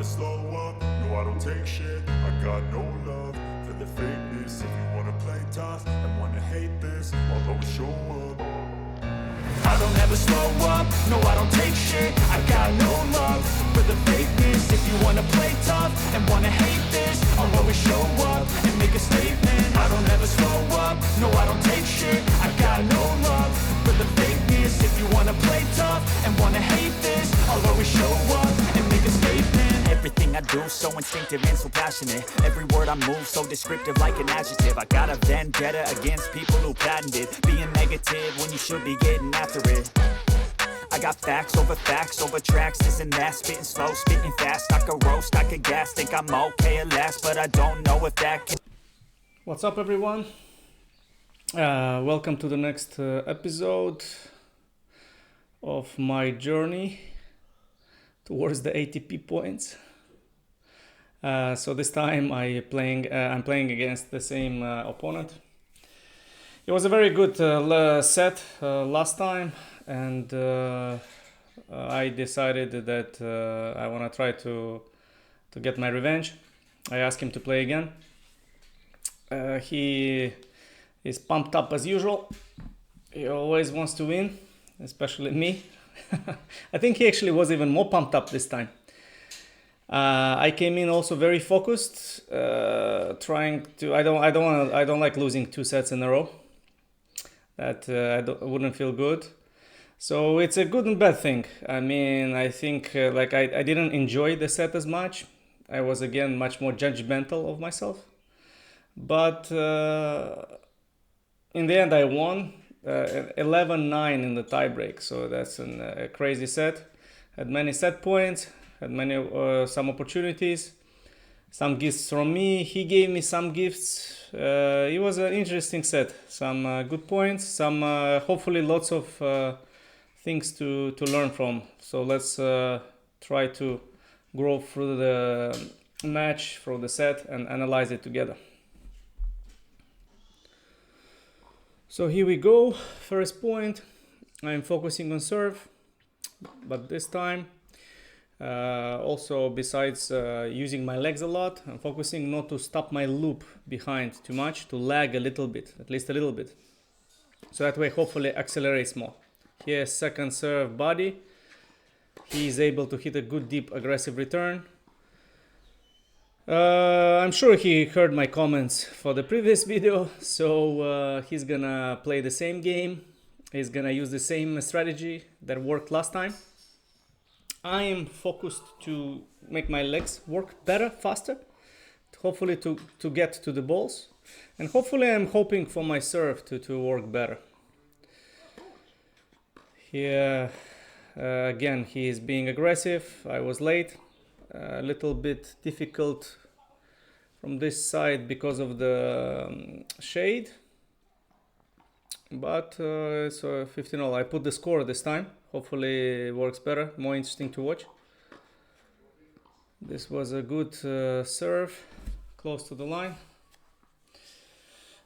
slow up, no I don't take shit. I got no love for the fakeness. If you wanna play tough and wanna hate this, I'll always show up. I don't ever slow up, no I don't take shit. I got no love for the fakeness. If you wanna play tough and wanna hate this, I'll always show up and make a statement. I don't ever slow up, no I don't take shit. I got no love for the fakeness. If you wanna play tough and wanna hate this, I'll always show up and make a statement. Everything I do so instinctive and so passionate. Every word I move so descriptive like an adjective. I got a vendetta against people who patented being negative when you should be getting after it. I got facts over tracks, this and that. Spitting slow, spitting fast. I could roast, I could gas. Think I'm okay at last, but I don't know if that can. What's up, everyone? Welcome to the next episode of my journey towards the ATP points. So this time I'm playing against the same opponent. It was a very good set last time, and I decided that I want to try to get my revenge. I asked him to play again. He is pumped up as usual. He always wants to win, especially me. I think he actually was even more pumped up this time. I came in also very focused, trying to. I don't like losing 2 sets in a row. That wouldn't feel good. So it's a good and bad thing. I mean, I think I didn't enjoy the set as much. I was again much more judgmental of myself. But in the end, I won 11-9 in the tiebreak. So that's a crazy set. Had many set points. Had many some opportunities. Some gifts from me. He gave me some gifts. It was an interesting set. Some good points. Some hopefully lots of things to learn from. So let's try to grow through the match, through the set, and analyze it together. So here we go. First point. I'm focusing on serve, but this time also besides using my legs a lot, I'm focusing not to stop my loop behind too much, to lag a little bit, at least a little bit. So that way hopefully accelerates more. Here, second serve body. He is able to hit a good deep aggressive return. I'm sure he heard my comments for the previous video, so he's gonna play the same game. He's gonna use the same strategy that worked last time. I am focused to make my legs work better, faster, hopefully to get to the balls. And hopefully I'm hoping for my serve to work better. Here, again, he is being aggressive. I was late. A little bit difficult from this side because of the shade. But it's 15-all. I put the score this time. Hopefully it works better, more interesting to watch. This was a good serve, close to the line.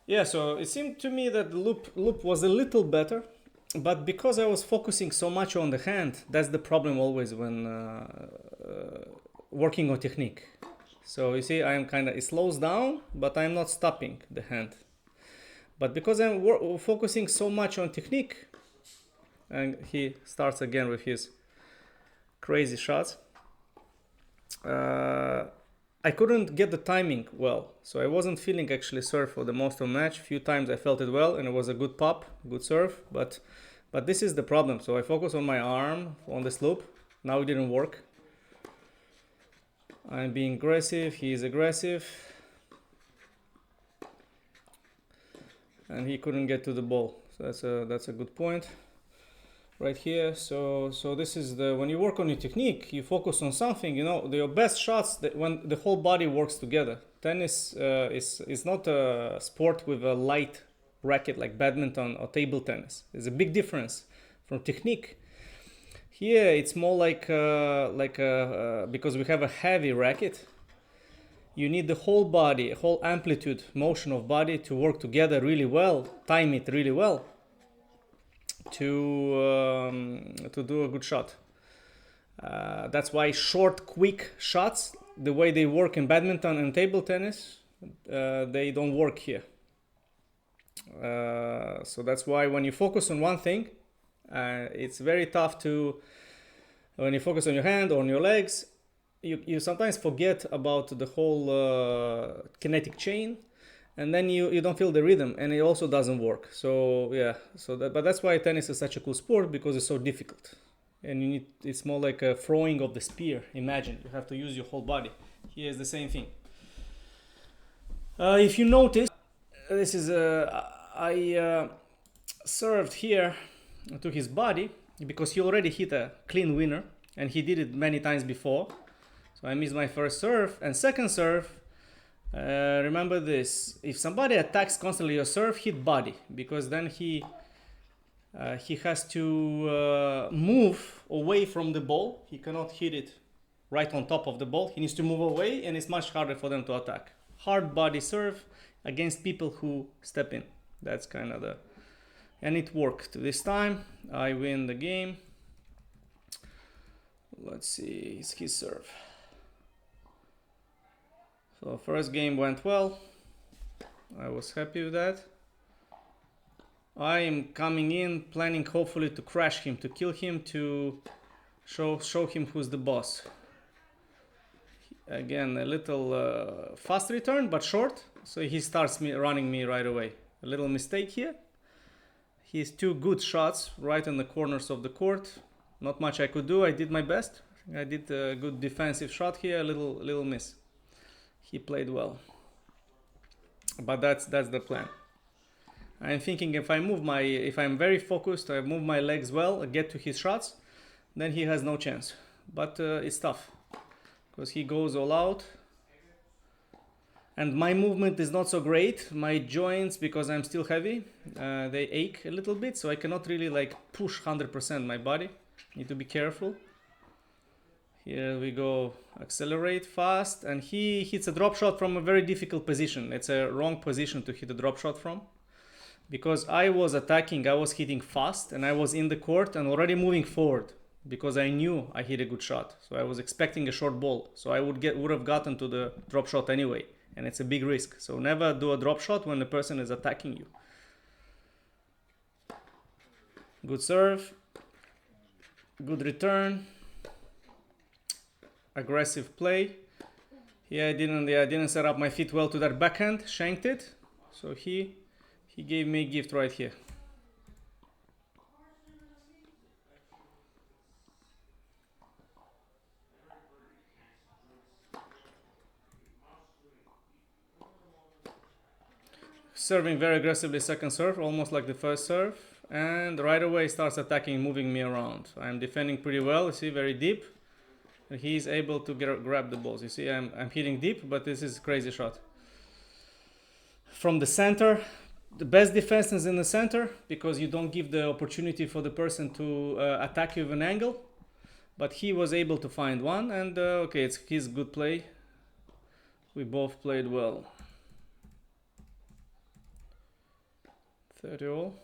Yeah, so it seemed to me that the loop was a little better, but because I was focusing so much on the hand, that's the problem always when working on technique. So you see, it slows down, but I'm not stopping the hand. But because I'm focusing so much on technique, and he starts again with his crazy shots, I couldn't get the timing well. So I wasn't feeling actually serve for the most of the match. A few times I felt it well, and it was a good pop, good serve. But this is the problem. So I focus on my arm, on this loop. Now it didn't work. I'm being aggressive, he is aggressive. And he couldn't get to the ball. So that's a good point right here. So this is when you work on your technique, you focus on something, your best shots when the whole body works together. Tennis is not a sport with a light racket like badminton or table tennis. There's a big difference from technique. Here it's more like because we have a heavy racket, you need the whole body, whole amplitude, motion of body to work together really well, time it really well to do a good shot. That's why short, quick shots, the way they work in badminton and table tennis, they don't work here. So that's why when you focus on one thing, it's very tough to, when you focus on your hand or on your legs, you sometimes forget about the whole kinetic chain, and then you don't feel the rhythm, and it also doesn't work. So yeah, but that's why tennis is such a cool sport, because it's so difficult, and it's more like a throwing of the spear. Imagine you have to use your whole body. Here is the same thing. If you notice, this is I served here to his body because he already hit a clean winner, and he did it many times before. So I missed my first serve and second serve. Remember this: if somebody attacks constantly your serve, hit body, because then he has to move away from the ball. He cannot hit it right on top of the ball. He needs to move away, and it's much harder for them to attack. Hard body serve against people who step in. That's kind of and it worked. This time I win the game. Let's see, it's his serve. So first game went well. I was happy with that. I am coming in planning hopefully to crash him, to kill him, to show him who's the boss. Again, a little fast return, but short. So he starts running me right away. A little mistake here. He has two good shots right in the corners of the court. Not much I could do. I did my best. I did a good defensive shot here. A little miss. He played well, but that's the plan. I'm thinking if I'm very focused, I move my legs well, get to his shots, then he has no chance. But it's tough because he goes all out, and my movement is not so great. My joints, because I'm still heavy, they ache a little bit, so I cannot really like push 100% my body. Need to be careful. Here we go, accelerate fast, and he hits a drop shot from a very difficult position. It's a wrong position to hit a drop shot from, because I was attacking, I was hitting fast, and I was in the court and already moving forward because I knew I hit a good shot. So I was expecting a short ball, so I would have gotten to the drop shot anyway, and it's a big risk. So never do a drop shot when the person is attacking you. Good serve, good return. Aggressive play. I didn't set up my feet well to that backhand, shanked it. So he gave me a gift right here. Serving very aggressively second serve, almost like the first serve, and right away starts attacking, moving me around. I'm defending pretty well, you see, very deep. He's able to grab the balls. You see, I'm hitting deep, but this is a crazy shot. From the center, the best defense is in the center, because you don't give the opportunity for the person to attack you with an angle. But he was able to find one, and okay, it's his good play. We both played well. 30-all.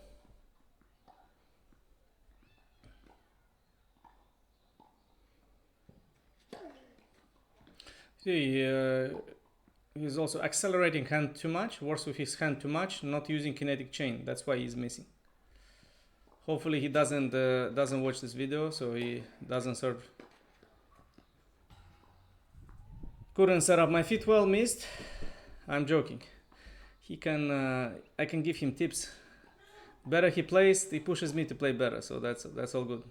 He's also accelerating hand too much, works with his hand too much, not using kinetic chain. That's why he's missing. Hopefully he doesn't watch this video, so he doesn't serve. Couldn't set up my feet well, missed. I'm joking. He can. I can give him tips. Better he plays, he pushes me to play better. So that's all good.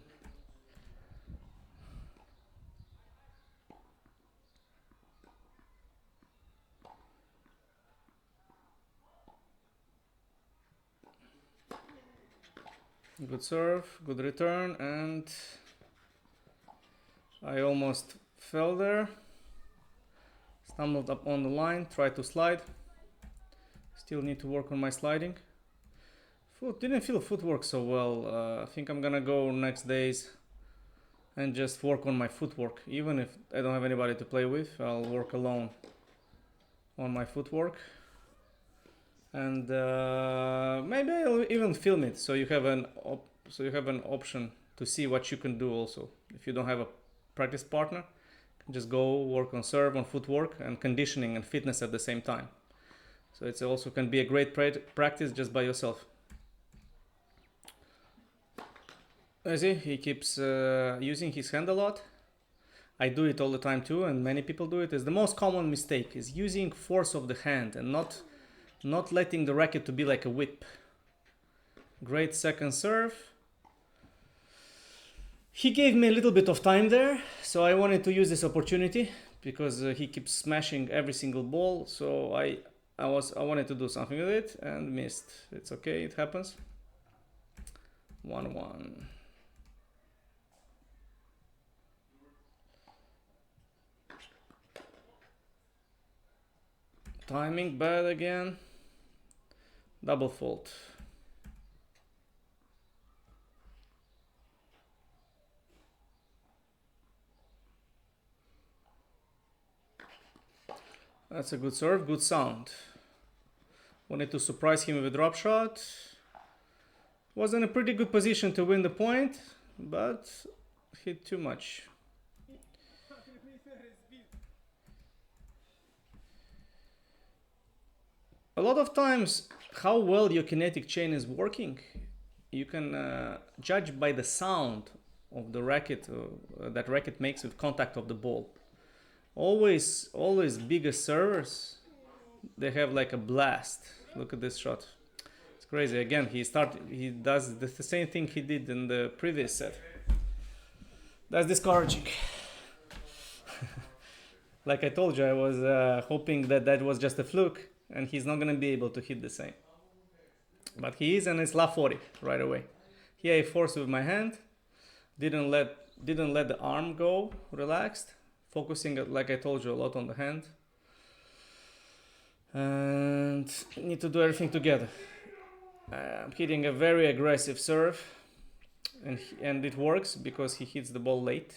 Good serve, good return, and I almost fell there. Stumbled up on the line, tried to slide. Still need to work on my sliding. Didn't feel footwork so well. I think I'm gonna go next days and just work on my footwork. Even if I don't have anybody to play with, I'll work alone on my footwork. And maybe I'll even film it, so you have an option to see what you can do also if you don't have practice partner. Just go work on serve, on footwork, and conditioning and fitness at the same time. So it's also can be a great practice just by yourself. I see he keeps using his hand a lot. I do it all the time too, and many people do it. It's the most common mistake is using force of the hand and not letting the racket to be like a whip. Great second serve. He gave me a little bit of time there, so I wanted to use this opportunity because he keeps smashing every single ball. So I wanted to do something with it and missed. It's okay, it happens. 1-1. Timing bad again. Double fault. That's a good serve, good sound. Wanted to surprise him with a drop shot. Was in a pretty good position to win the point, but hit too much. A lot of times, how well your kinetic chain is working, you can judge by the sound of the racket that racket makes with contact of the ball. Always bigger servers, they have like a blast. Look at this shot. It's crazy. Again, he does the same thing he did in the previous set. That's discouraging. Like I told you, I was hoping that was just a fluke and he's not gonna be able to hit the same. But he is, and it's love 40 right away. Here I forced with my hand, didn't let the arm go relaxed, focusing, like I told you, a lot on the hand. And need to do everything together. I'm hitting a very aggressive serve, and it works because he hits the ball late,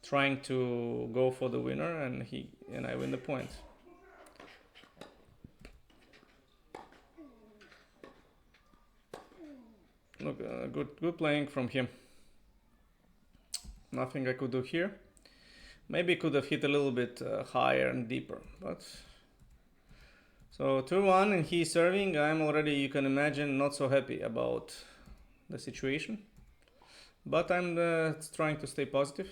trying to go for the winner, and I win the point. Look, good playing from him. Nothing I could do here. Maybe could have hit a little bit higher and deeper, but so 2-1 and he's serving. I'm already, you can imagine, not so happy about the situation, but I'm trying to stay positive.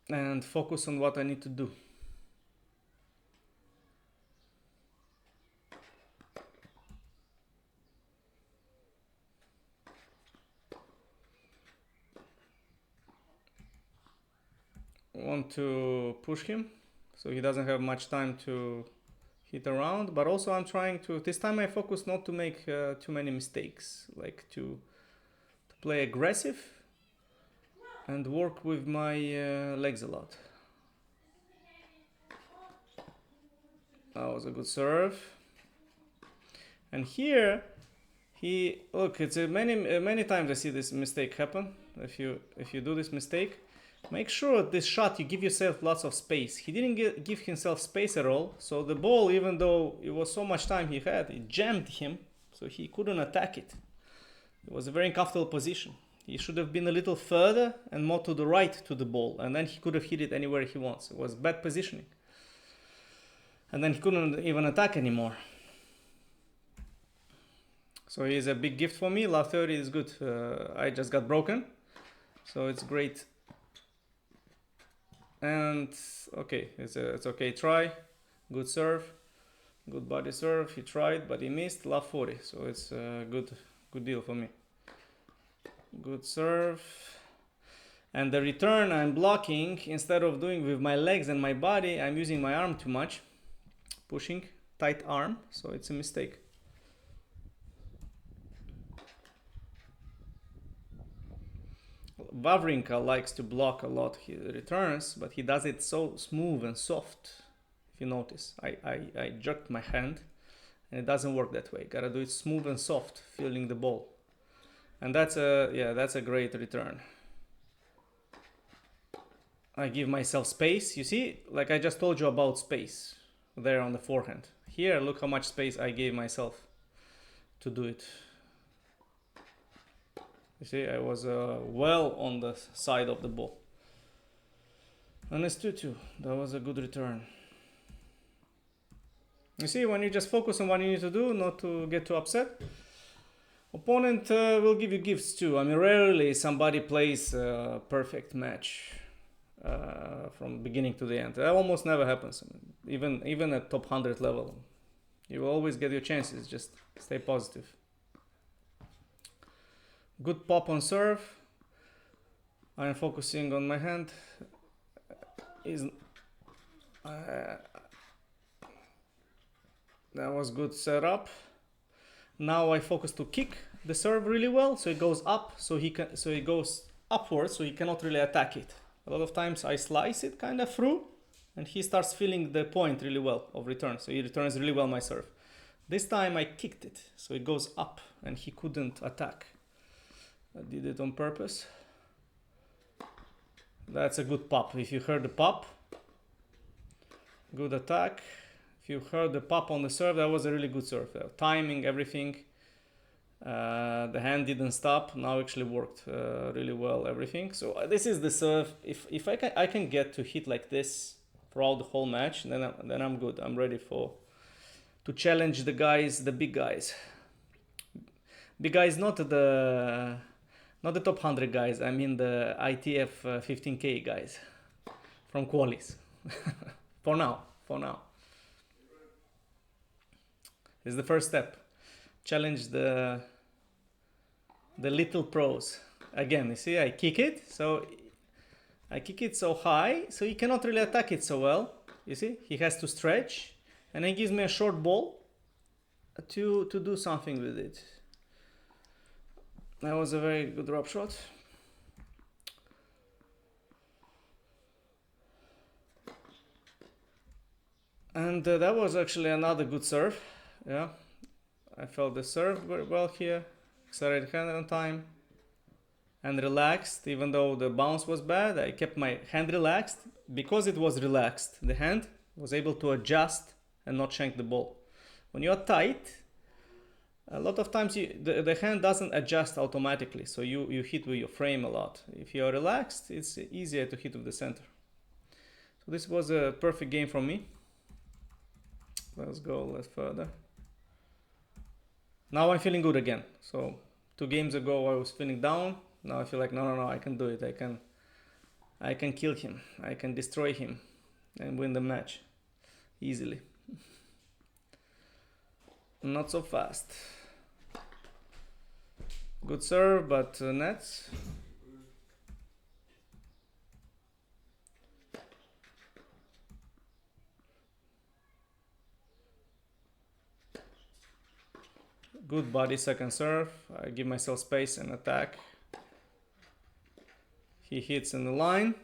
And focus on what I need to do. Want to push him so he doesn't have much time to hit around, but also I'm trying to, this time I focus not to make too many mistakes, like to play aggressive and work with my legs a lot. That was a good serve. And here look, it's many times I see this mistake happen. If you do this mistake, make sure this shot you give yourself lots of space. He didn't give himself space at all, so the ball, even though it was so much time he had, it jammed him, so he couldn't attack it. It was a very uncomfortable position. He should have been a little further and more to the right to the ball, and then he could have hit it anywhere he wants. It was bad positioning. And then he couldn't even attack anymore. So he's a big gift for me. Love 30 is good. I just got broken, so it's great. And okay, it's okay try. Good serve, good body serve. He tried, but he missed. Love 40, so it's a good deal for me. Good serve. And the return I'm blocking, instead of doing with my legs and my body, I'm using my arm too much. Pushing, tight arm, so it's a mistake. Wawrinka likes to block a lot his returns, but he does it so smooth and soft. If you notice, I jerked my hand and it doesn't work that way. Gotta do it smooth and soft, feeling the ball. And that's a great return. I give myself space. You see, like I just told you about space there on the forehand. Here, look how much space I gave myself to do it. You see, I was well on the side of the ball. And it's 2-2. That was a good return. You see, when you just focus on what you need to do, not to get too upset, opponent will give you gifts too. I mean, rarely somebody plays a perfect match from beginning to the end. That almost never happens. I mean, even at top 100 level, you will always get your chances. Just stay positive. Good pop on serve. I am focusing on my hand. That was good setup. Now I focus to kick the serve really well, so it goes up, so it goes upwards, so he cannot really attack it. A lot of times I slice it kind of through, and he starts feeling the point really well of return, so he returns really well my serve. This time I kicked it, so it goes up, and he couldn't attack. I did it on purpose. That's a good pop. If you heard the pop, good attack. If you heard the pop on the serve, that was a really good serve. Timing, everything. The hand didn't stop. Now actually worked really well, everything. So this is the serve. If I can get to hit like this throughout the whole match, then I'm good. I'm ready to challenge the guys, the big guys. Big guys, not the top 100 guys. I mean the ITF 15K guys from Qualis. For now. Is the first step. Challenge the little pros. Again, you see, I kick it so high, so he cannot really attack it so well. You see, he has to stretch, and he gives me a short ball to do something with it. That was a very good drop shot. And that was actually another good serve. Yeah, I felt the serve very well here. Accelerated hand on time and relaxed. Even though the bounce was bad, I kept my hand relaxed. Because it was relaxed, the hand was able to adjust and not shank the ball. When you are tight, a lot of times the hand doesn't adjust automatically, so you hit with your frame a lot. If you are relaxed, it's easier to hit with the center. So this was a perfect game from me. Let's go a little further. Now I'm feeling good again. So 2 games ago I was feeling down. Now I feel like no, I can do it. I can kill him. I can destroy him and win the match easily. Not so fast. Good serve, but nets. Good body second serve. I give myself space and attack. He hits in the line.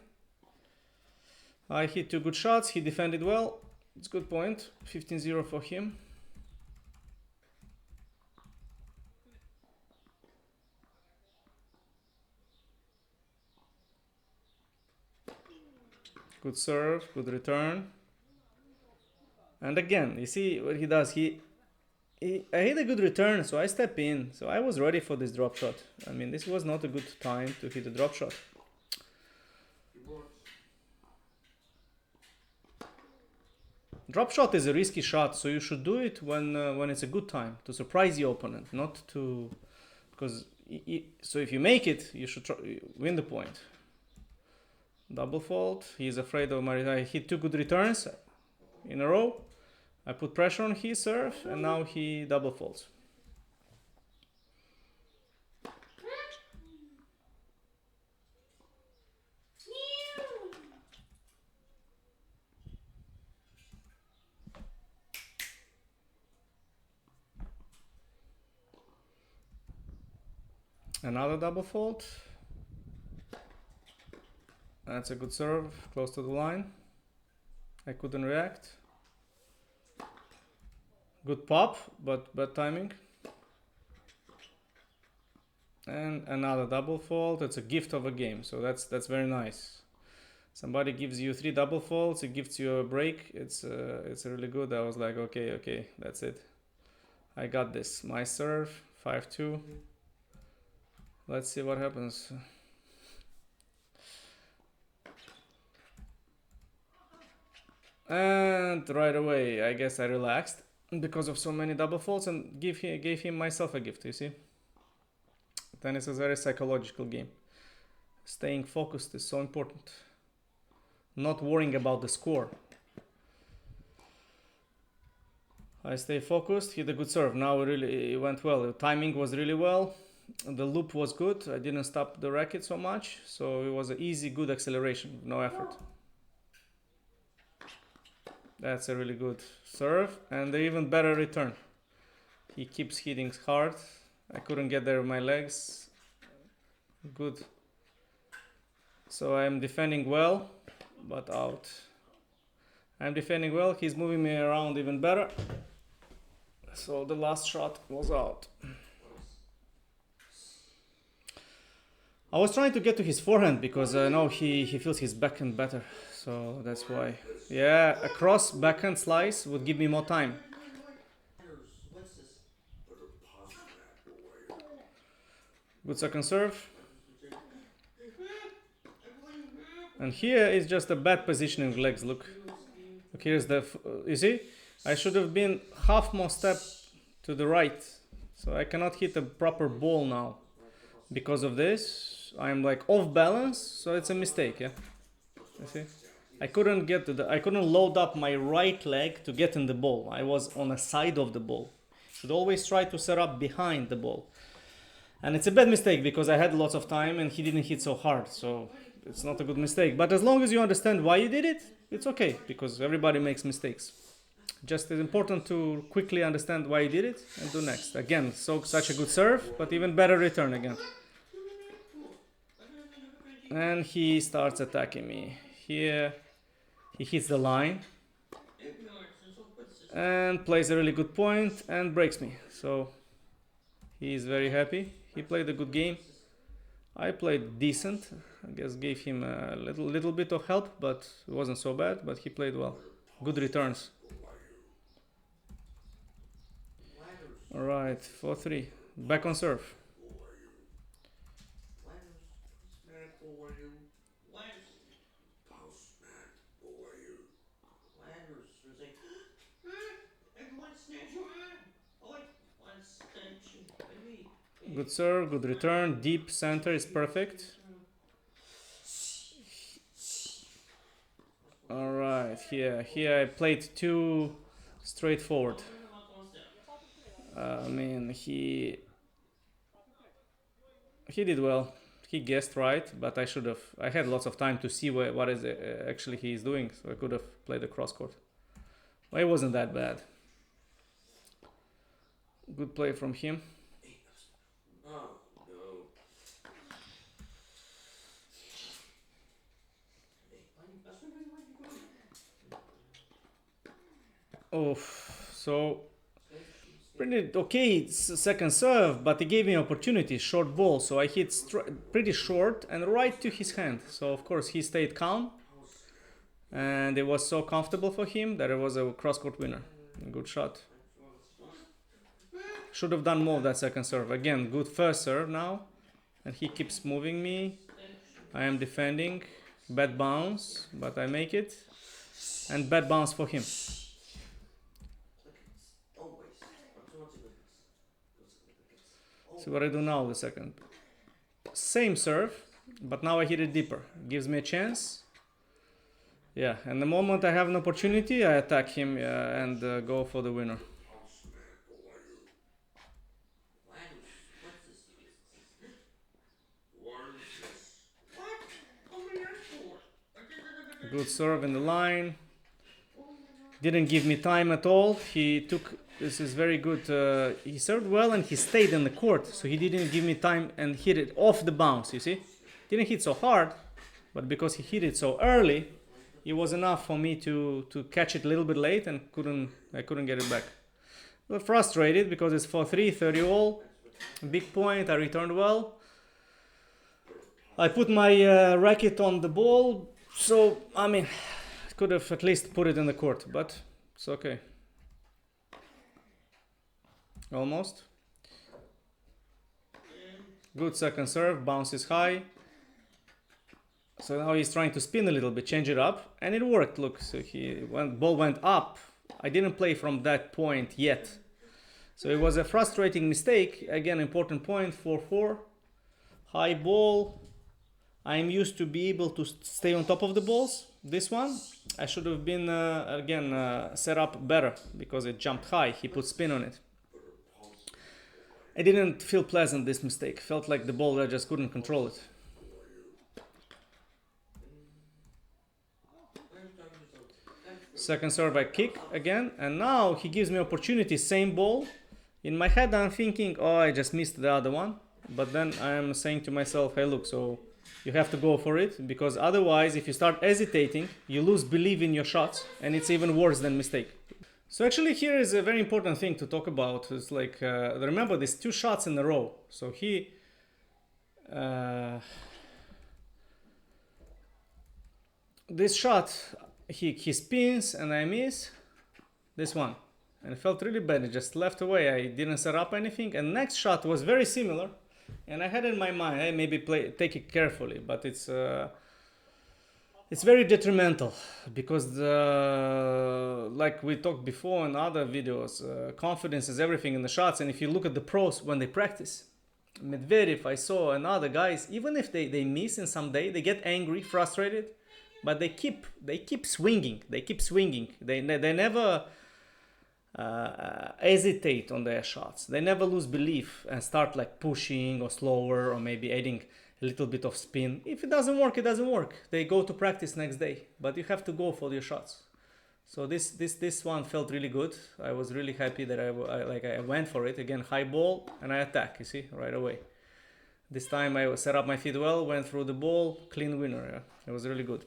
I hit 2 good shots. He defended well. It's a good point. 15-0 for him. Good serve, good return. And again, you see what he does. I hit a good return, so I step in. So I was ready for this drop shot. I mean, this was not a good time to hit a drop shot. Drop shot is a risky shot, so you should do it when it's a good time to surprise the opponent, not to, because so if you make it, you should win the point. Double fault. He's afraid of my. I hit 2 good returns in a row. I put pressure on his serve, and now he double faults. Another double fault. That's a good serve, close to the line. I couldn't react. Good pop, but bad timing. And another double fault. It's a gift of a game, so that's very nice. Somebody gives you 3 double faults, it gives you a break. It's really good. I was like, okay, that's it. I got this. My serve, 5-2. Let's see what happens. And right away, I guess I relaxed because of so many double faults and gave him myself a gift, you see. Tennis is a very psychological game. Staying focused is so important. Not worrying about the score. I stay focused, hit a good serve. Now it went well. The timing was really well. The loop was good. I didn't stop the racket so much. So it was an easy, good acceleration. No effort. That's a really good serve. And an even better return. He keeps hitting hard. I couldn't get there with my legs. Good. So I'm defending well, but out. I'm defending well. He's moving me around even better. So the last shot was out. I was trying to get to his forehand because I know he feels his backhand better. So that's why. Yeah, a cross backhand slice would give me more time. Good second serve. And here is just a bad positioning of legs. Look here's the, you see, I should have been half more step to the right. So I cannot hit a proper ball now. Because of this, I'm like off balance. So it's a mistake, yeah. You see, I couldn't get to I couldn't load up my right leg to get in the ball. I was on the side of the ball. Should always try to set up behind the ball. And it's a bad mistake because I had lots of time and he didn't hit so hard. So it's not a good mistake. But as long as you understand why you did it, it's okay. Because everybody makes mistakes. Just it's important to quickly understand why you did it and do next. Again, such a good serve, but even better return again. And he starts attacking me. Here, he hits the line. And plays a really good point and breaks me. So he is very happy. He played a good game. I played decent. I guess gave him a little bit of help, but it wasn't so bad. But he played well. Good returns. All right, 4-3. Back on serve. Good serve, good return, deep center is perfect. Alright, here I played too straightforward. I mean, he did well. He guessed right, but I had lots of time to see what is actually he is doing, so I could have played the cross court. Well, it wasn't that bad. Good play from him. Oh, so pretty okay second serve, but he gave me opportunity, short ball, so I hit pretty short and right to his hand. So of course he stayed calm, and it was so comfortable for him that it was a cross-court winner. Good shot. Should have done more of that second serve. Again, good first serve now, and he keeps moving me. I am defending, bad bounce, but I make it, and bad bounce for him. See what I do now, the second. Same serve, but now I hit it deeper. Gives me a chance. Yeah, and the moment I have an opportunity, I attack him and go for the winner. Good serve in the line. Didn't give me time at all. This is very good. He served well and he stayed in the court, so he didn't give me time and hit it off the bounce, you see? Didn't hit so hard, but because he hit it so early, it was enough for me to catch it a little bit late and I couldn't get it back. A little frustrated because it's 4-3, 30 all. Big point, I returned well. I put my racket on the ball, so I mean, I could have at least put it in the court, but it's okay. Almost. Good second serve, bounces high. So now he's trying to spin a little bit, change it up, and it worked. Look, so ball went up. I didn't play from that point yet. So it was a frustrating mistake. Again, important point, 4-4. High ball. I'm used to be able to stay on top of the balls. This one, I should have been, set up better because it jumped high. He put spin on it. I didn't feel pleasant, this mistake. Felt like the ball, I just couldn't control it. Second serve I kick again, and now he gives me opportunity, same ball. In my head I'm thinking, oh, I just missed the other one. But then I'm saying to myself, hey look, so you have to go for it, because otherwise if you start hesitating, you lose belief in your shots, and it's even worse than mistake. So actually here is a very important thing to talk about. It's like, remember these 2 shots in a row. So this shot, he spins and I miss this one, and it felt really bad. It just left away. I didn't set up anything, and next shot was very similar, and I had in my mind, hey, maybe take it carefully, but it's very detrimental, because like we talked before in other videos, confidence is everything in the shots. And if you look at the pros when they practice, Medvedev, I saw, and other guys, even if they miss in some day, they get angry, frustrated, but they keep swinging. They never hesitate on their shots. They never lose belief and start like pushing or slower, or maybe adding a little bit of spin. If it doesn't work, it doesn't work. They go to practice next day, but you have to go for your shots. So this one felt really good. I was really happy that I went for it again. High ball and I attack. You see, right away. This time I set up my feet well, went through the ball, clean winner. Yeah, it was really good.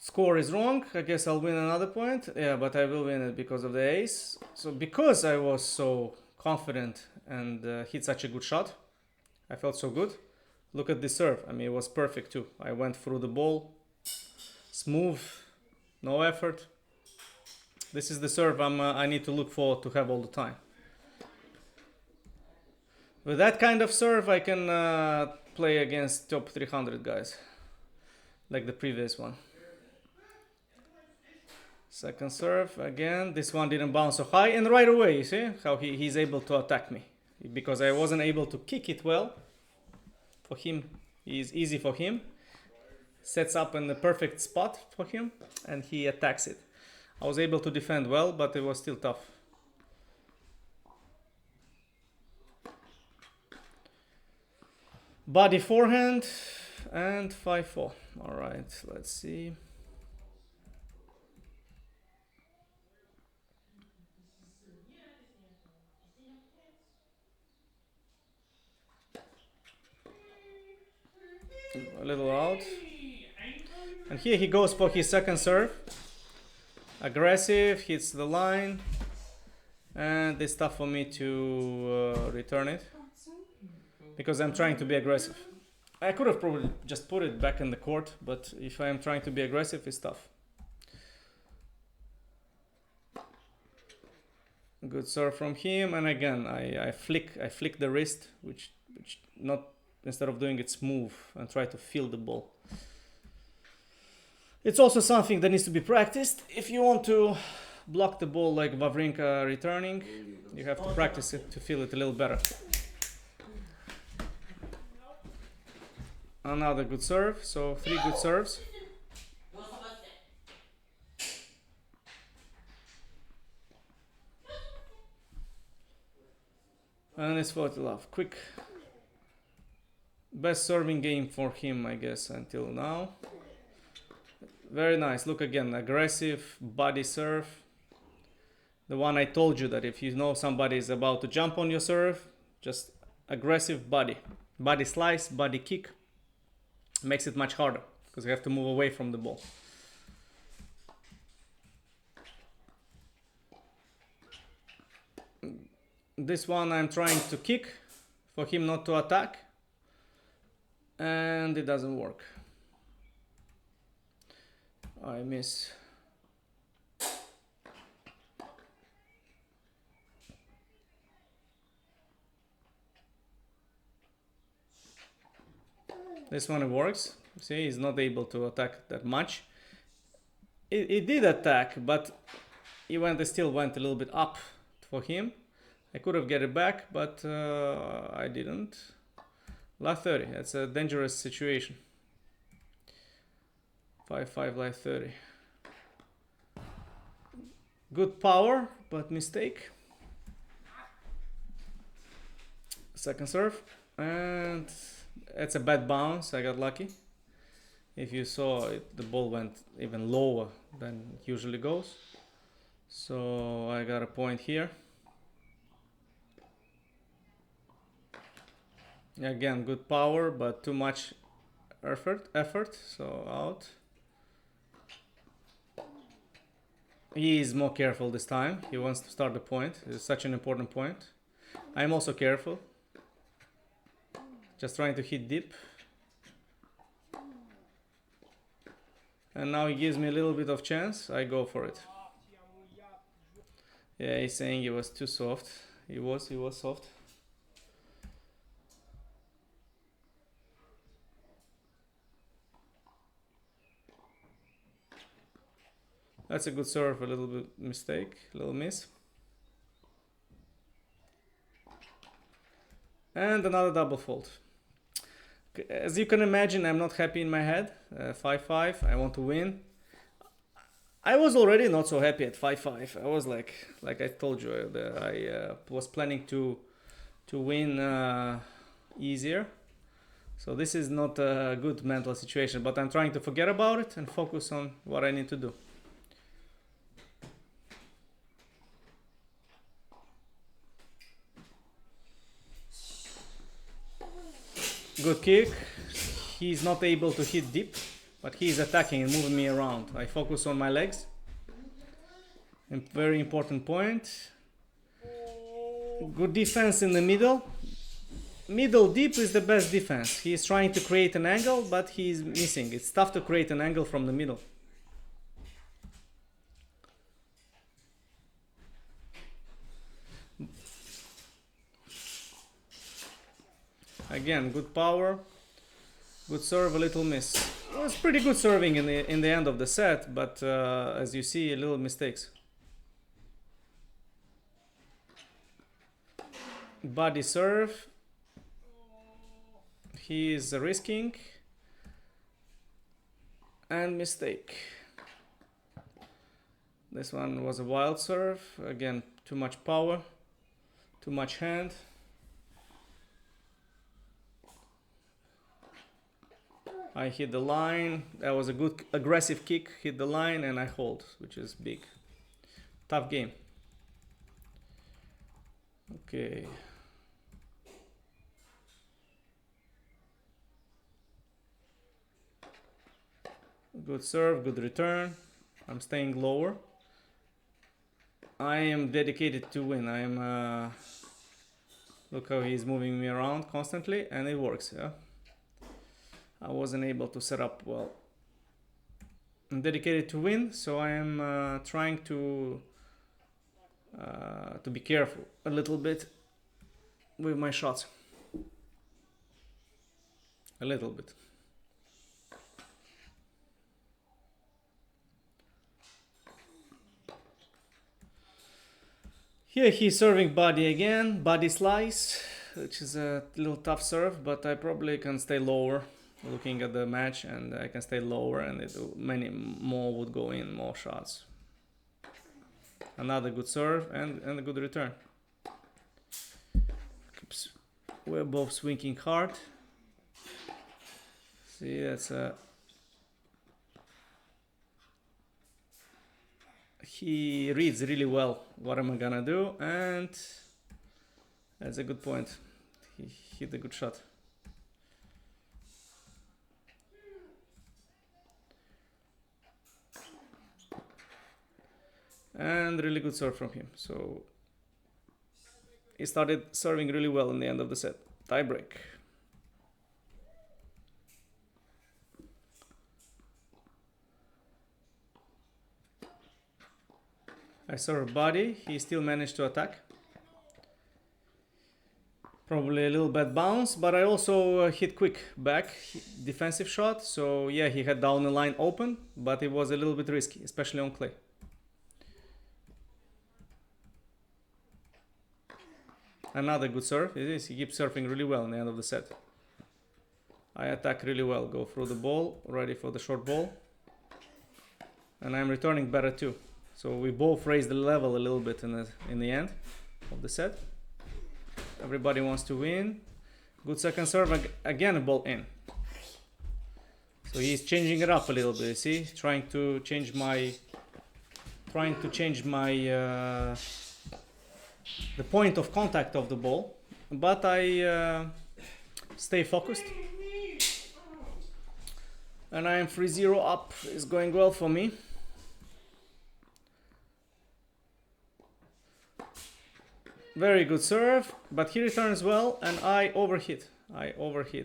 Score is wrong. I guess I'll win another point. Yeah, but I will win it because of the ace. So because I was so confident and hit such a good shot, I felt so good. Look at this serve. I mean, it was perfect too. I went through the ball, smooth, no effort. This is the serve I need to look for to have all the time. With that kind of serve, I can play against top 300 guys, like the previous one. Second serve again. This one didn't bounce so high, and right away, you see how he's able to attack me, because I wasn't able to kick it well. For him, it's easy for him. Sets up in the perfect spot for him, and he attacks it. I was able to defend well, but it was still tough. Body forehand and 5-4. All right, let's see. A little out. And here he goes for his second serve. Aggressive, hits the line. And it's tough for me to return it, because I'm trying to be aggressive. I could have probably just put it back in the court, but if I'm trying to be aggressive, it's tough. Good serve from him, and again I flick the wrist, which not, instead of doing it smooth and try to feel the ball. It's also something that needs to be practiced. If you want to block the ball like Wawrinka returning, you have to practice it to feel it a little better. Another good serve, so 3 good serves. And it's Votilov. Quick. Best serving game for him, I guess, until now. Very nice. Look again, aggressive body serve. The one I told you that if you know somebody is about to jump on your serve, just aggressive body slice, body kick. Makes it much harder because you have to move away from the ball. This one I'm trying to kick for him not to attack, and it doesn't work. I miss. This one works. See, he's not able to attack that much. It did attack, but it still went a little bit up for him. I could have get it back, but I didn't. Life 30. That's a dangerous situation. 5-5 life 30. Good power, but mistake. Second serve, and it's a bad bounce. I got lucky. If you saw it, the ball went even lower than it usually goes. So I got a point here. Again, good power, but too much effort, so out. He is more careful this time. He wants to start the point. It's such an important point. I'm also careful. Just trying to hit deep. And now he gives me a little bit of chance. I go for it. Yeah, he's saying he was too soft. He was soft. That's a good serve, a little bit mistake, a little miss. And another double fault. As you can imagine, I'm not happy in my head. 5-5, I want to win. I was already not so happy at 5-5. I was like I told you, I was planning to win easier. So this is not a good mental situation, but I'm trying to forget about it and focus on what I need to do. Good kick. He's not able to hit deep, but he's attacking and moving me around. I focus on my legs. And very important point. Good defense in the middle. Middle deep is the best defense. He's trying to create an angle, but he's missing. It's tough to create an angle from the middle. Again, good power, good serve, a little miss. It was pretty good serving in the end of the set, but as you see, a little mistakes. Body serve. He is risking. And mistake. This one was a wild serve. Again, too much power, too much hand. I hit the line. That was a good aggressive kick. Hit the line and I hold, which is big. Tough game. Okay. Good serve, good return. I'm staying lower. I am dedicated to win. I am. Look how he's moving me around constantly, and it works. Yeah. I wasn't able to set up well. I'm dedicated to win, so I am trying to be careful a little bit with my shots. A little bit. Here he's serving body again, body slice, which is a little tough serve, but I probably can stay lower. Looking at the match, and I can stay lower, and many more would go in, more shots. Another good serve and a good return. We're both swinging hard. See, that's a. He reads really well what am I gonna do, and that's a good point. He hit a good shot. And really good serve from him. So he started serving really well in the end of the set. Tie break. I serve body. He still managed to attack. probably a little bad bounce, but I also hit quick back defensive shot. So yeah, he had down the line open, but it was a little bit risky, especially on clay. Another good serve. It is. He keeps surfing really well in the end of the set. I attack really well, go through the ball, ready for the short ball. And I'm returning better too. So we both raised the level a little bit in the end of the set. Everybody wants to win. Good second serve, again a ball in. So he's changing it up a little bit, you see? Trying to change my the point of contact of the ball. But I stay focused. And I am 3-0 up. It's going well for me. Very good serve, but he returns well and I overhit.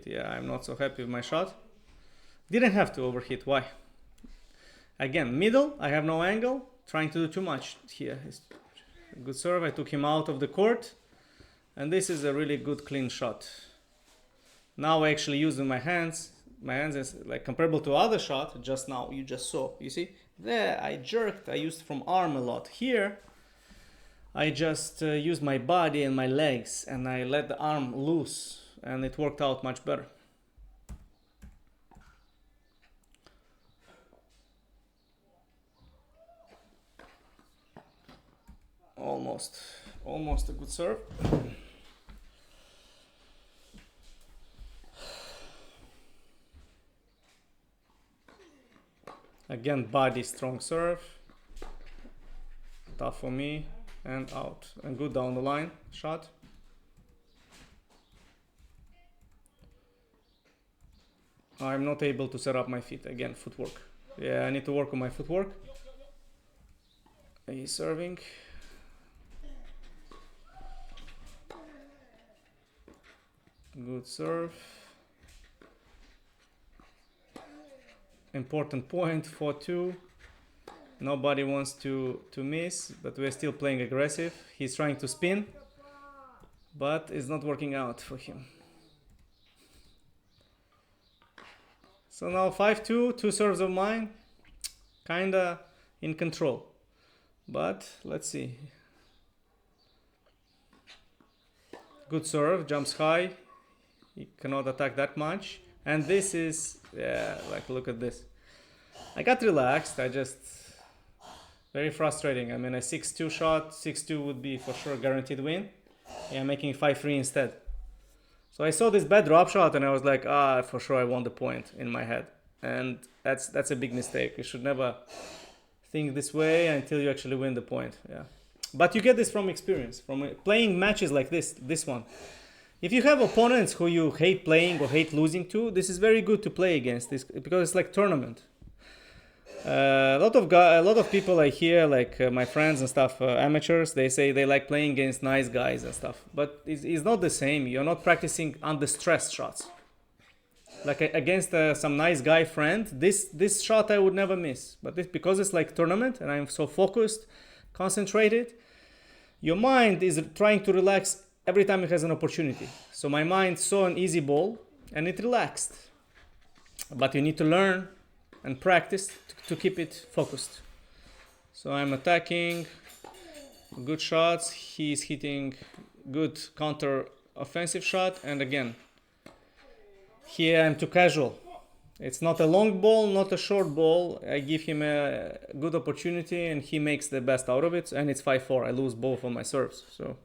Yeah, I'm not so happy with my shot. Didn't have to overhit, why? Again, middle, I have no angle. Trying to do too much here. It's a good serve, I took him out of the court. And this is a really good clean shot. Now I actually using my hands. My hands is like comparable to other shot just now, you just saw, you see? There, I jerked, I used from arm a lot. Here, I just used my body and my legs and I let the arm loose and it worked out much better. Almost a good serve. Again, body strong serve. Tough for me. And out. And good down the line shot. I'm not able to set up my feet. Again, footwork. Yeah, I need to work on my footwork. He's serving. Good serve. Important point, 4-2. Nobody wants to miss, but we're still playing aggressive. He's trying to spin, but it's not working out for him. So now 5-2, 2 serves of mine. Kinda in control. But let's see. Good serve, jumps high. He cannot attack that much. And this is, yeah, like look at this. I got relaxed, very frustrating. I mean, a 6-2 shot, 6-2 would be for sure guaranteed win. Yeah, I'm making 5-3 instead. So I saw this bad drop shot and I was like, for sure I won the point in my head. And that's a big mistake. You should never think this way until you actually win the point. Yeah. But you get this from experience, from playing matches like this one. If you have opponents who you hate playing or hate losing to, this is very good to play against this because it's like tournament. A lot of people I hear, like my friends and stuff, amateurs, they say they like playing against nice guys and stuff. But it's not the same. You're not practicing under stress shots. Like against some nice guy friend, this shot I would never miss. But because it's like tournament and I'm so focused, concentrated, your mind is trying to relax every time it has an opportunity. So my mind saw an easy ball and it relaxed. But you need to learn and practice to keep it focused. So I'm attacking, good shots. He's hitting good counter offensive shot. And again, here I'm too casual. It's not a long ball, not a short ball. I give him a good opportunity and he makes the best out of it. And it's 5-4. I lose both of my serves. So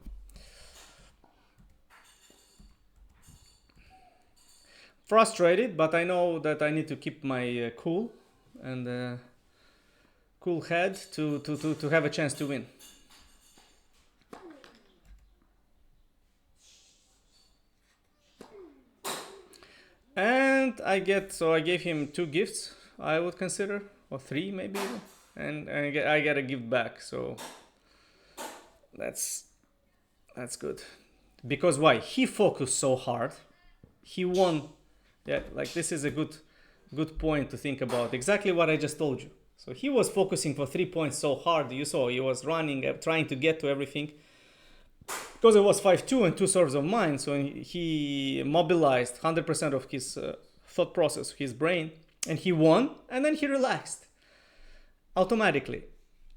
frustrated, but I know that I need to keep my cool and cool head to have a chance to win. And I gave him 2 gifts, I would consider, or 3 maybe, and I get a gift back. So that's good. Because why? He focused so hard. He won. Yeah, like this is a good point to think about. Exactly what I just told you. So he was focusing for 3 points so hard. You saw he was running, trying to get to everything. because it was 5-2 and 2 serves of mine, so he mobilized 100% of his thought process, his brain, and he won, and then he relaxed automatically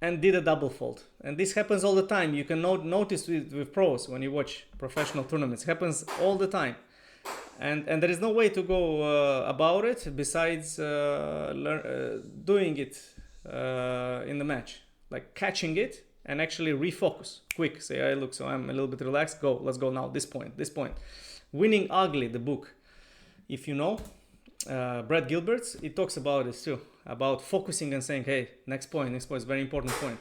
and did a double fault. And this happens all the time. You can notice with pros when you watch professional tournaments. It happens all the time. And there is no way to go about it besides doing it in the match, like catching it and actually refocus quick. Say, hey, look, so I'm a little bit relaxed. Go, let's go now. This point. Winning Ugly, the book. If you know, Brad Gilbert's, it talks about this too, about focusing and saying, hey, next point is very important point.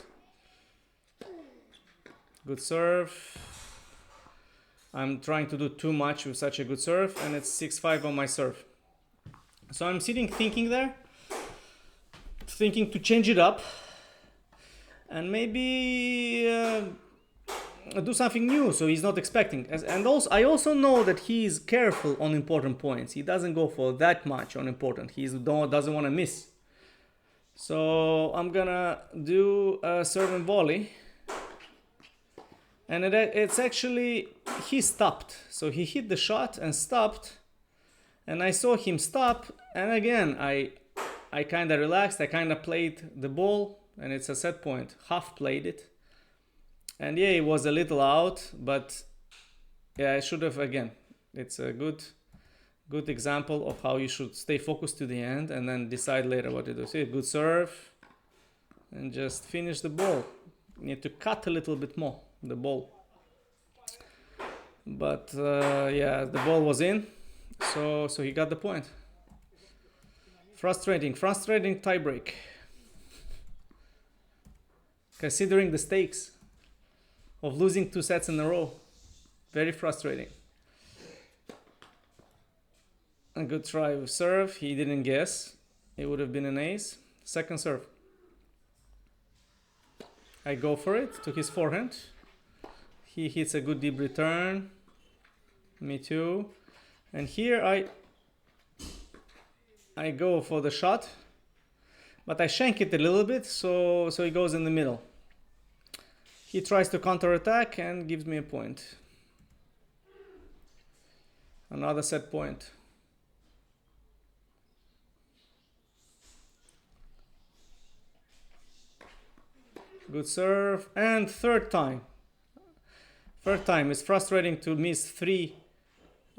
Good serve. I'm trying to do too much with such a good serve, and it's 6-5 on my serve. So I'm sitting thinking there, thinking to change it up and maybe do something new so he's not expecting. And also, I also know that he is careful on important points. He doesn't go for that much on important. He doesn't want to miss. So I'm gonna do a serve and volley. And it's actually, he stopped. So he hit the shot and stopped. And I saw him stop. And again, I kind of relaxed. I kind of played the ball. And it's a set point. Half played it. And yeah, it was a little out. But yeah, I should have, again, it's a good example of how you should stay focused to the end. And then decide later what to do. See, good serve. And just finish the ball. You need to cut a little bit more. The ball, but yeah, the ball was in, so he got the point. Frustrating tiebreak, considering the stakes of losing 2 sets in a row. Very frustrating. A good try with serve. He didn't guess. It would have been an ace. Second serve. I go for it to his forehand. He hits a good deep return. Me too. And here I go for the shot, but I shank it a little bit, so he goes in the middle. He tries to counterattack and gives me a point. Another set point. Good serve. And third time. It's frustrating to miss 3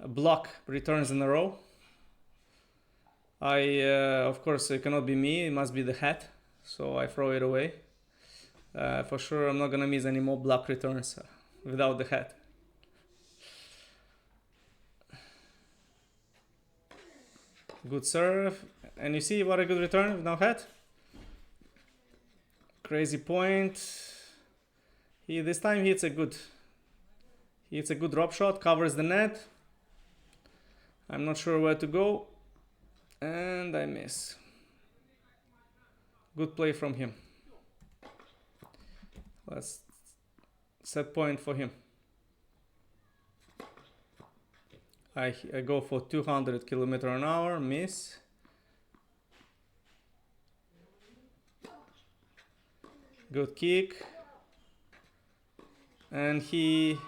block returns in a row. Of course, it cannot be me. It must be the hat. So I throw it away. For sure, I'm not going to miss any more block returns without the hat. Good serve. And you see what a good return with no hat? Crazy point. This time hits a good drop shot, covers the net. I'm not sure where to go. And I miss. Good play from him. Let's set point for him. I go for 200 km/h, miss. Good kick. And he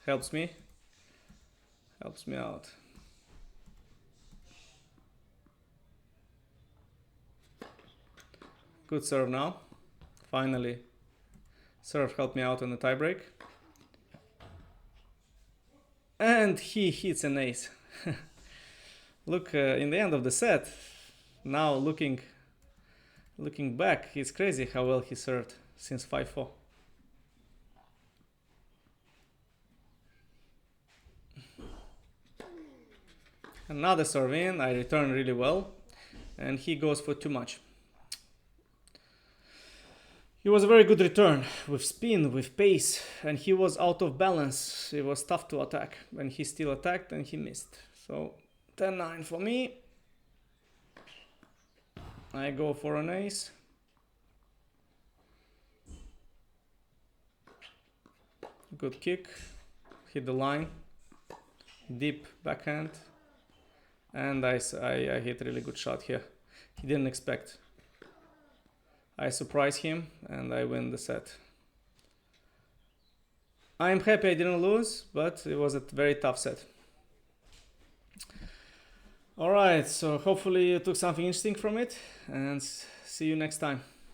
helps me out. Good serve now. Finally, serve helped me out on the tiebreak. And he hits an ace. Look, in the end of the set, now looking back, it's crazy how well he served since 5-4. Another serve in, I return really well, and he goes for too much. It was a very good return, with spin, with pace, and he was out of balance. It was tough to attack, and he still attacked and he missed. So 10-9 for me. I go for an ace. Good kick, hit the line, deep backhand. And I hit a really good shot here. He didn't expect. I surprise him and I win the set. I'm happy I didn't lose, but it was a very tough set. All right, so hopefully you took something interesting from it, and see you next time.